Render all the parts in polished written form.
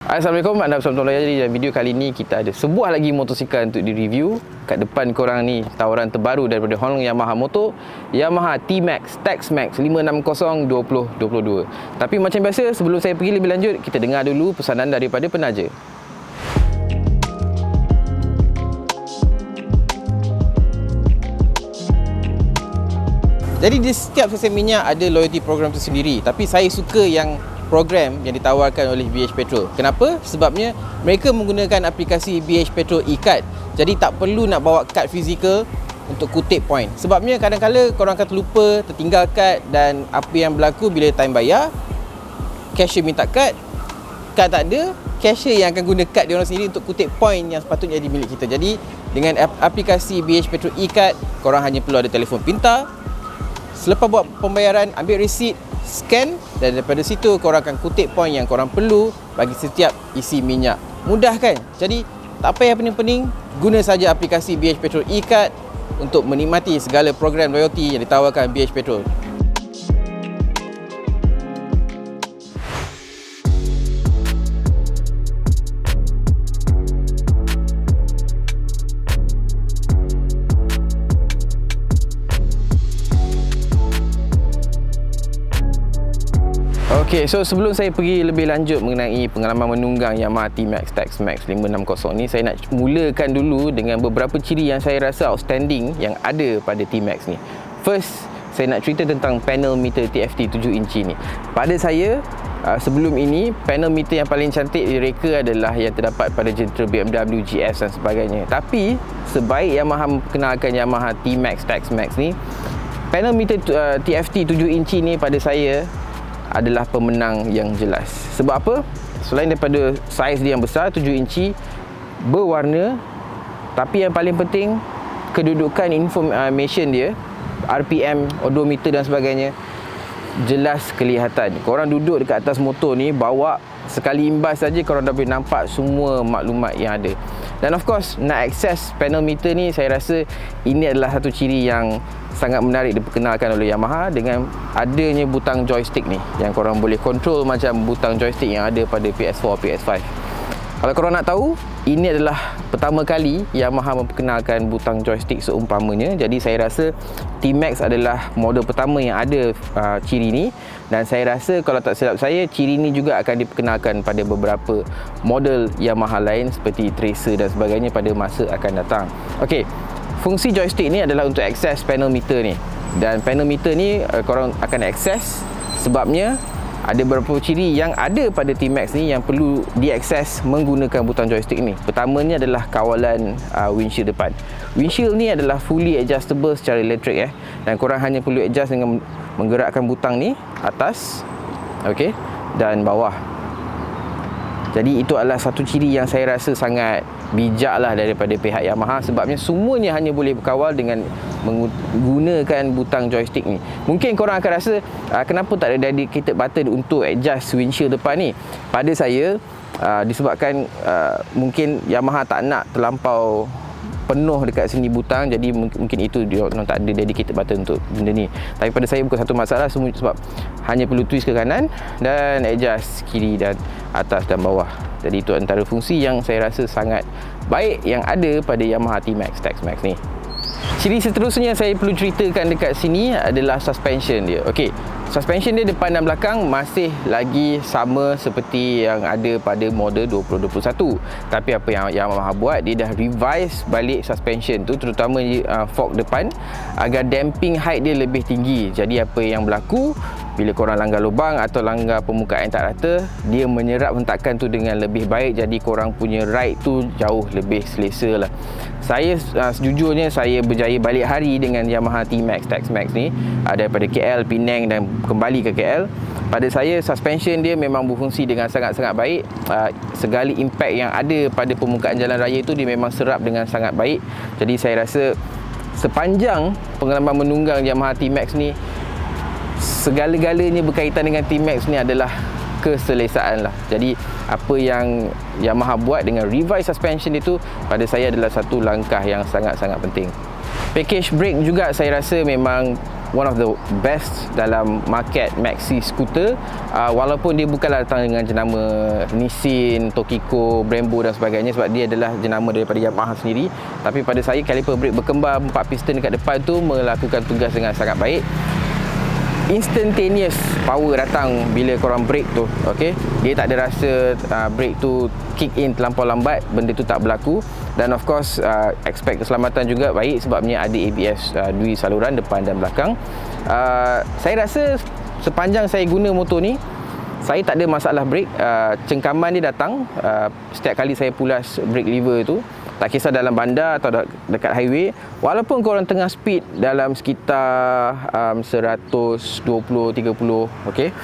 Assalamualaikum, anda bersama Tuan. Jadi dalam video kali ni kita ada sebuah lagi motosikal untuk di-review. Kat depan korang ni tawaran terbaru daripada Honlong Yamaha Motor, Yamaha T-Max Taxmax 560 2022. Tapi macam biasa, sebelum saya pergi lebih lanjut, kita dengar dulu pesanan daripada penaja. Jadi di setiap stesen minyak ada loyalty program tersendiri, tapi saya suka yang program yang ditawarkan oleh BH Petrol. Kenapa? Sebabnya mereka menggunakan aplikasi BH Petrol e-card. Jadi tak perlu nak bawa kad fizikal untuk kutip point. Sebabnya kadang-kadang korang akan terlupa, tertinggal kad, dan apa yang berlaku bila time bayar, cashier minta kad tak ada, cashier yang akan guna kad dia orang sendiri untuk kutip point yang sepatutnya jadi milik kita. Jadi dengan aplikasi BH Petrol e-card, korang hanya perlu ada telefon pintar. Selepas buat pembayaran, ambil resit, scan, dan daripada situ korang akan kutip poin yang korang perlu bagi setiap isi minyak. Mudah kan? Jadi tak payah pening-pening, guna saja aplikasi BH Petrol e-card untuk menikmati segala program loyalty yang ditawarkan BH Petrol. Okey, so sebelum saya pergi lebih lanjut mengenai pengalaman menunggang Yamaha T-Max Taxmax 560 ni, saya nak mulakan dulu dengan beberapa ciri yang saya rasa outstanding yang ada pada T-Max ni. First, saya nak cerita tentang panel meter TFT 7 inci ni. Pada saya, sebelum ini, panel meter yang paling cantik direka adalah yang terdapat pada jentera BMW, GS dan sebagainya. Tapi, sebaik Yamaha memperkenalkan Yamaha T-Max Taxmax ni, panel meter TFT 7 inci ni pada saya adalah pemenang yang jelas. Sebab apa? Selain daripada saiz dia yang besar, 7 inci, berwarna, tapi yang paling penting, kedudukan information dia, RPM, odometer dan sebagainya, jelas kelihatan. Korang duduk dekat atas motor ni, bawa sekali imbas saja korang dah boleh nampak semua maklumat yang ada. Dan of course, nak akses panel meter ni, saya rasa ini adalah satu ciri yang sangat menarik diperkenalkan oleh Yamaha dengan adanya butang joystick ni, yang korang boleh control macam butang joystick yang ada pada PS4, PS5. Kalau korang nak tahu, ini adalah pertama kali Yamaha memperkenalkan butang joystick seumpamanya. Jadi saya rasa T-Max adalah model pertama yang ada ciri ni, dan saya rasa kalau tak silap saya, ciri ni juga akan diperkenalkan pada beberapa model Yamaha lain seperti Tracer dan sebagainya pada masa akan datang. Okey, fungsi joystick ni adalah untuk akses panel meter ni, dan panel meter ni korang akan akses sebabnya ada beberapa ciri yang ada pada T-Max ni yang perlu diakses menggunakan butang joystick ni. Pertamanya adalah kawalan windshield depan. Windshield ni adalah fully adjustable secara elektrik dan korang hanya perlu adjust dengan menggerakkan butang ni atas, okey, dan bawah. Jadi itu adalah satu ciri yang saya rasa sangat bijaklah daripada pihak Yamaha, sebabnya semuanya hanya boleh berkawal dengan menggunakan butang joystick ni. Mungkin korang akan rasa kenapa tak ada dedicated button untuk adjust windshield depan ni. Pada saya disebabkan mungkin Yamaha tak nak terlampau penuh dekat sini butang, jadi mungkin itu dia tak ada dedicated button untuk benda ni. Tapi pada saya bukan satu masalah, semua sebab hanya perlu twist ke kanan dan adjust kiri dan atas dan bawah. Jadi itu antara fungsi yang saya rasa sangat baik yang ada pada Yamaha T-Max Taxmax ni. Ciri seterusnya saya perlu ceritakan dekat sini adalah suspension dia. Okey, suspension dia depan dan belakang masih lagi sama seperti yang ada pada model 2021. Tapi apa yang Yamaha buat, dia dah revise balik suspension tu, terutama fork depan, agar damping height dia lebih tinggi. Jadi apa yang berlaku bila korang langgar lubang atau langgar permukaan yang tak rata, dia menyerap hentakan tu dengan lebih baik. Jadi korang punya ride tu jauh lebih selesa lah. Saya sejujurnya saya berjaya balik hari dengan Yamaha T-Max Taxmax ni daripada KL, Penang dan kembali ke KL. Pada saya suspension dia memang berfungsi dengan sangat-sangat baik. Segala impact yang ada pada permukaan jalan raya tu dia memang serap dengan sangat baik. Jadi saya rasa sepanjang pengalaman menunggang Yamaha T-Max ni, segala-galanya berkaitan dengan T-Max ni adalah keselesaan lah. Jadi apa yang Yamaha buat dengan revise suspension itu pada saya adalah satu langkah yang sangat-sangat penting. Package brake juga saya rasa memang one of the best dalam market maxi scooter, walaupun dia bukanlah datang dengan jenama Nissin, Tokiko, Brembo dan sebagainya, sebab dia adalah jenama daripada Yamaha sendiri. Tapi pada saya, caliper brake berkembar 4 piston dekat depan tu melakukan tugas dengan sangat baik. Instantaneous power datang bila korang brake tu, okey. Dia tak ada rasa brake tu kick in terlampau lambat, benda tu tak berlaku. Dan of course aspek keselamatan juga baik sebabnya ada ABS dui saluran depan dan belakang. Saya rasa sepanjang saya guna motor ni, saya tak ada masalah brake. Cengkaman dia datang setiap kali saya pulas brake lever tu, tak kisah dalam bandar atau dekat highway. Walaupun korang tengah speed dalam sekitar 120-30, okey,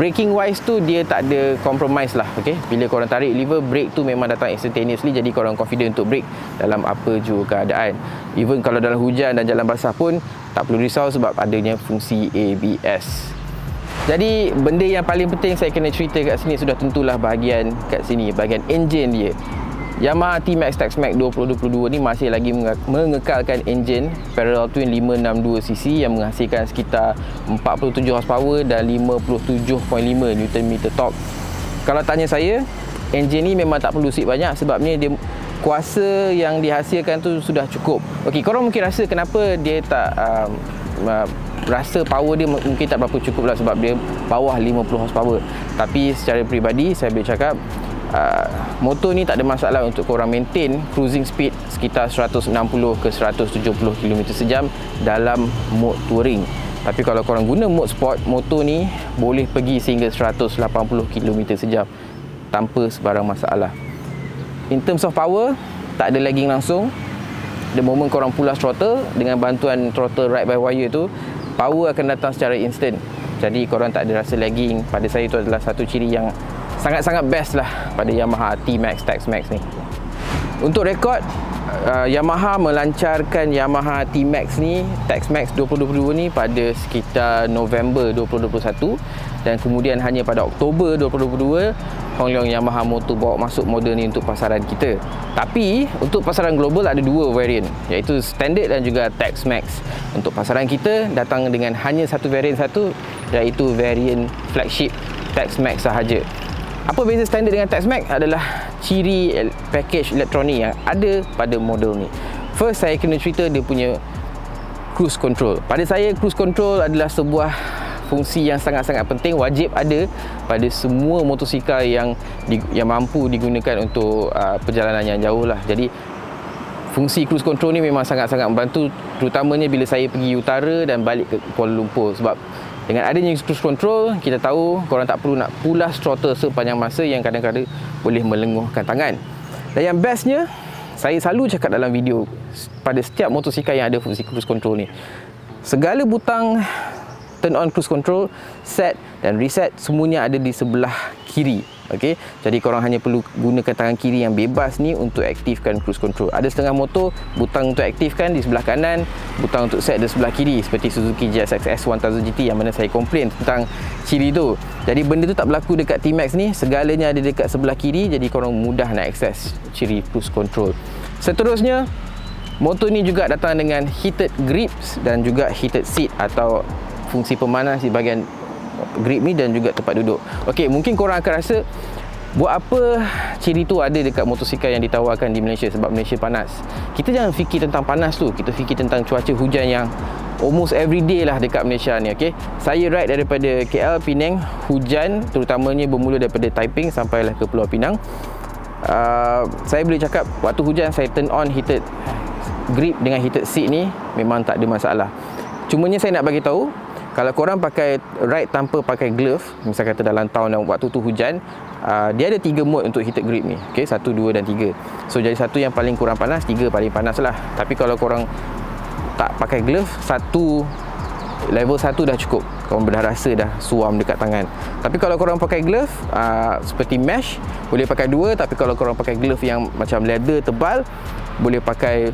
braking wise tu dia tak ada compromise lah, okey. Bila korang tarik lever, brake tu memang datang instantaneously, jadi korang confident untuk brake dalam apa jua keadaan. Even kalau dalam hujan dan jalan basah pun tak perlu risau sebab adanya fungsi ABS. Jadi benda yang paling penting saya kena cerita kat sini sudah tentulah bahagian kat sini, bahagian enjin dia. Yamaha T-Max Taxmax 2022 ni masih lagi mengekalkan enjin parallel twin 562cc yang menghasilkan sekitar 47 horsepower dan 57.5 Nm torque. Kalau tanya saya, enjin ni memang tak perlu seat banyak sebabnya dia kuasa yang dihasilkan tu sudah cukup. Okey, korang mungkin rasa kenapa dia tak rasa power dia mungkin tak berapa cukup lah sebab dia bawah 50 horsepower. Tapi secara peribadi saya boleh cakap motor ni tak ada masalah untuk korang maintain cruising speed sekitar 160 ke 170 km sejam dalam mode touring. Tapi kalau korang guna mode sport, motor ni boleh pergi sehingga 180 km sejam tanpa sebarang masalah. In terms of power, tak ada lagging langsung. The moment korang pulas throttle dengan bantuan throttle ride by wire tu, power akan datang secara instant. Jadi korang tak ada rasa lagging. Pada saya itu adalah satu ciri yang sangat-sangat best lah pada Yamaha T-Max Taxmax ni. Untuk rekod, Yamaha melancarkan Yamaha T-Max ni, Taxmax 2022 ni pada sekitar November 2021, dan kemudian hanya pada Oktober 2022 Hong Leong Yamaha Motor bawa masuk model ni untuk pasaran kita. Tapi untuk pasaran global ada dua variant, iaitu standard dan juga Taxmax. Untuk pasaran kita datang dengan hanya satu variant iaitu variant flagship Taxmax sahaja. Apa beza standard dengan Taxmax adalah ciri package elektronik yang ada pada model ni. First, saya kena cerita dia punya cruise control. Pada saya, cruise control adalah sebuah fungsi yang sangat-sangat penting, wajib ada pada semua motosikal yang mampu digunakan untuk perjalanan yang jauh lah. Jadi fungsi cruise control ni memang sangat-sangat membantu, terutamanya bila saya pergi utara dan balik ke Kuala Lumpur. Sebab dengan adanya cruise control, kita tahu korang tak perlu nak pulas throttle sepanjang masa yang kadang-kadang boleh melenguhkan tangan. Dan yang bestnya, saya selalu cakap dalam video, pada setiap motosikal yang ada fungsi cruise control ni, segala butang turn on cruise control, set dan reset semuanya ada di sebelah kiri. Okey, jadi korang hanya perlu gunakan tangan kiri yang bebas ni untuk aktifkan cruise control. Ada setengah motor butang untuk aktifkan di sebelah kanan, butang untuk set di sebelah kiri, seperti Suzuki GSX-S 1000 GT yang mana saya komplain tentang ciri tu. Jadi benda tu tak berlaku dekat T-Max ni, segalanya ada dekat sebelah kiri, jadi korang mudah nak akses ciri cruise control. Seterusnya, motor ni juga datang dengan heated grips dan juga heated seat atau fungsi pemanas di bahagian grip ni dan juga tempat duduk. Okey, mungkin korang akan rasa buat apa ciri tu ada dekat motosikal yang ditawarkan di Malaysia sebab Malaysia panas. Kita jangan fikir tentang panas tu, kita fikir tentang cuaca hujan yang almost everyday lah dekat Malaysia ni. Okey, saya ride daripada KL Penang, hujan terutamanya bermula daripada Taiping sampailah ke Pulau Pinang. Saya boleh cakap waktu hujan saya turn on heated grip dengan heated seat ni memang tak ada masalah. Cumanya saya nak bagi tahu, kalau korang pakai ride tanpa pakai glove, misal kata dalam tahun dan waktu tu hujan, dia ada 3 mode untuk heated grip ni. Okay, 1, 2 dan 3. So jadi 1 yang paling kurang panas, 3 paling panas lah. Tapi kalau korang tak pakai glove, level 1 dah cukup. Korang dah rasa dah suam dekat tangan. Tapi kalau korang pakai glove seperti mesh, boleh pakai 2. Tapi kalau korang pakai glove yang macam leather tebal, boleh pakai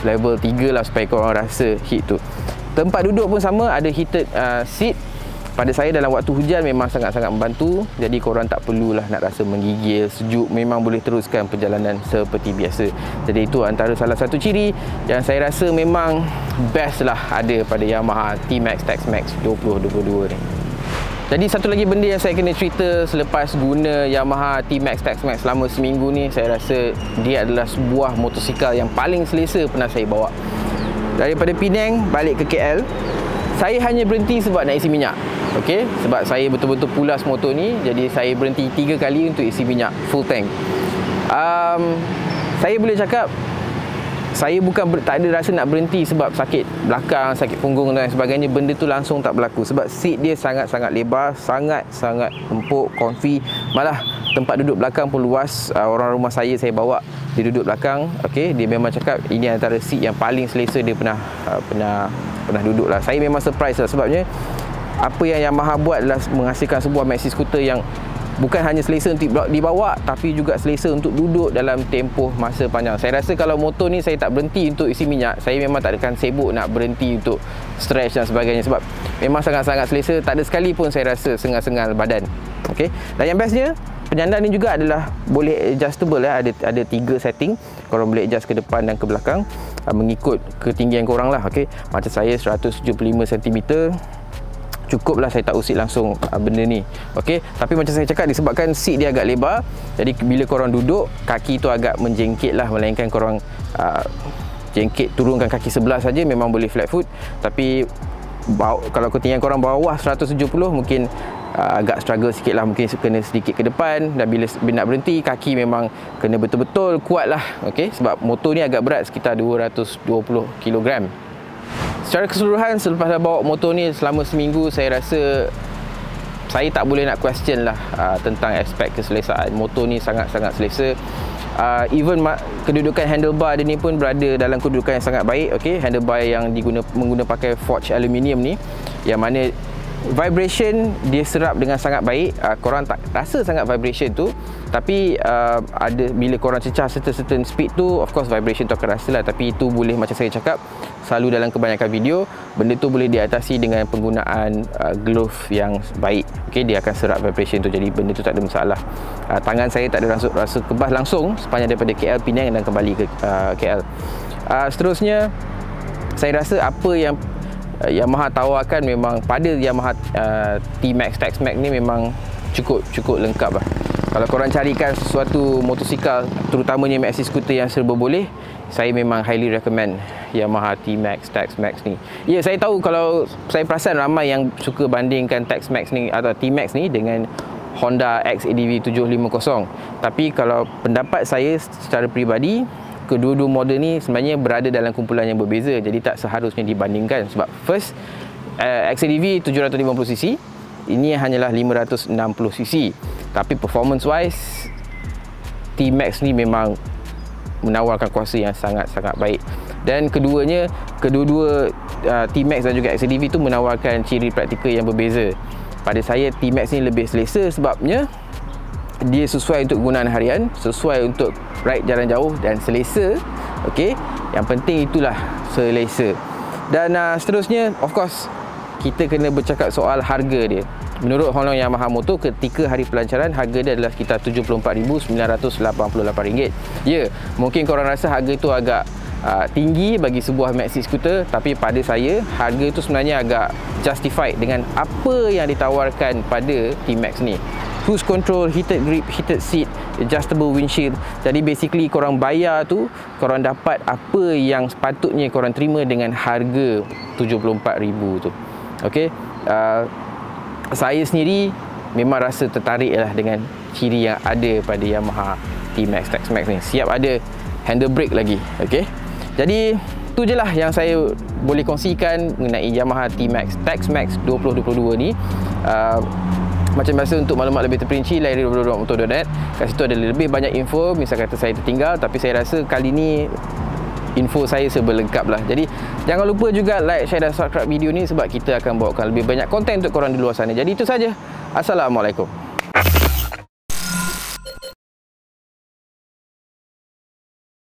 level 3 lah supaya korang rasa heat tu. Tempat duduk pun sama, ada heated seat. pada saya dalam waktu hujan memang sangat-sangat membantu. Jadi korang tak perlulah nak rasa menggigil, sejuk, memang boleh teruskan perjalanan seperti biasa. Jadi itu antara salah satu ciri yang saya rasa memang best lah ada pada Yamaha T-Max Taxmax 2022 ni. Jadi satu lagi benda yang saya kena cerita selepas guna Yamaha T-Max Taxmax selama seminggu ni, saya rasa dia adalah sebuah motosikal yang paling selesa pernah saya bawa. Daripada Penang balik ke KL, saya hanya berhenti sebab nak isi minyak. Okey, sebab saya betul-betul pulas motor ni, jadi saya berhenti 3 kali untuk isi minyak full tank. Saya boleh cakap saya bukan tak ada rasa nak berhenti sebab sakit belakang, sakit punggung dan sebagainya. Benda tu langsung tak berlaku sebab seat dia sangat-sangat lebar, sangat-sangat empuk, comfy. Malah tempat duduk belakang pun luas. Orang rumah saya bawa dia duduk belakang. Okey, dia memang cakap ini antara seat yang paling selesa dia pernah duduk lah. Saya memang surprise lah sebabnya apa yang Yamaha buat adalah menghasilkan sebuah maxi scooter yang bukan hanya selesa untuk dibawa, tapi juga selesa untuk duduk dalam tempoh masa panjang. Saya rasa kalau motor ni saya tak berhenti untuk isi minyak, saya memang tak akan sibuk nak berhenti untuk stretch dan sebagainya sebab memang sangat-sangat selesa. Tak ada sekali pun saya rasa sengal-sengal badan. Okey. Dan yang bestnya, penyandang ni juga adalah boleh adjustable lah. Ada 3 setting. Korang boleh adjust ke depan dan ke belakang mengikut ketinggian korang lah. Okey. Macam saya 175 cm, cukuplah saya tak usik langsung benda ni. Okey, tapi macam saya cakap, disebabkan seat dia agak lebar, jadi bila korang duduk, kaki tu agak menjengkit lah, melainkan korang jengkit turunkan kaki sebelah saja memang boleh flat foot. Tapi kalau ketinggian korang bawah 170 mungkin agak struggle sikit lah, mungkin kena sedikit ke depan, dan bila nak berhenti kaki memang kena betul-betul kuat lah. Okey, sebab motor ni agak berat, sekitar 220 kg. Secara keseluruhan, selepas dah bawa motor ni selama seminggu, saya rasa saya tak boleh nak question lah tentang aspek keselesaan. Motor ni sangat-sangat selesa. Even kedudukan handlebar dia ni pun berada dalam kedudukan yang sangat baik. Okay? Handlebar yang menggunakan pakai forged aluminium ni, yang mana vibration dia serap dengan sangat baik. Korang tak rasa sangat vibration tu, tapi ada bila korang cecah certain speed tu, of course vibration tu akan rasa lah. Tapi itu boleh, macam saya cakap selalu dalam kebanyakan video, benda tu boleh diatasi dengan penggunaan glove yang baik. Okay, dia akan serap vibration tu, jadi benda tu tak ada masalah. Tangan saya tak ada rasa kebas langsung sepanjang daripada KL Penang dan kembali ke KL. Seterusnya, saya rasa apa yang Yamaha tawarkan memang pada Yamaha T-Max Taxmax ni memang cukup lengkap lah. Kalau korang carikan sesuatu motosikal, terutamanya maxi scooter yang serba boleh, saya memang highly recommend Yamaha T-Max Taxmax ni. Ya, saya tahu, kalau saya perasan ramai yang suka bandingkan Taxmax ni atau T-Max ni dengan Honda XADV 750. Tapi kalau pendapat saya secara peribadi, kedua-dua model ni sebenarnya berada dalam kumpulan yang berbeza, jadi tak seharusnya dibandingkan. Sebab first, XADV 750cc, ini hanyalah 560cc. Tapi performance wise, T-Max ni memang menawarkan kuasa yang sangat-sangat baik. Dan kedua-dua T-Max dan juga XADV tu menawarkan ciri praktikal yang berbeza. Pada saya, T-Max ni lebih selesa sebabnya dia sesuai untuk kegunaan harian, sesuai untuk ride jalan jauh dan selesa. Okey, yang penting itulah selesa. Dan seterusnya, of course, kita kena bercakap soal harga dia. Menurut Honda Yamaha Motor, ketika hari pelancaran, harga dia adalah sekitar RM74,988. Ya, mungkin korang rasa harga itu agak tinggi bagi sebuah maxi scooter, tapi pada saya harga itu sebenarnya agak justified dengan apa yang ditawarkan pada T-Max ni. Cruise control, heated grip, heated seat, adjustable windshield. Jadi basically korang bayar tu, korang dapat apa yang sepatutnya korang terima dengan harga RM74,000 tu. Okey, saya sendiri memang rasa tertarik lah dengan ciri yang ada pada Yamaha T-Max Taxmax ni. Siap ada handle brake lagi. Okey, jadi tu je lah yang saya boleh kongsikan mengenai Yamaha T-Max Taxmax 2022 ni. Macam biasa, untuk maklumat lebih terperinci, layari www.motor.net. Kat situ ada lebih banyak info. Misal kata saya tertinggal, tapi saya rasa kali ni info saya serba lengkap lah. Jadi jangan lupa juga like, share dan subscribe video ni, sebab kita akan bawakan lebih banyak konten untuk korang di luar sana. Jadi itu saja. Assalamualaikum.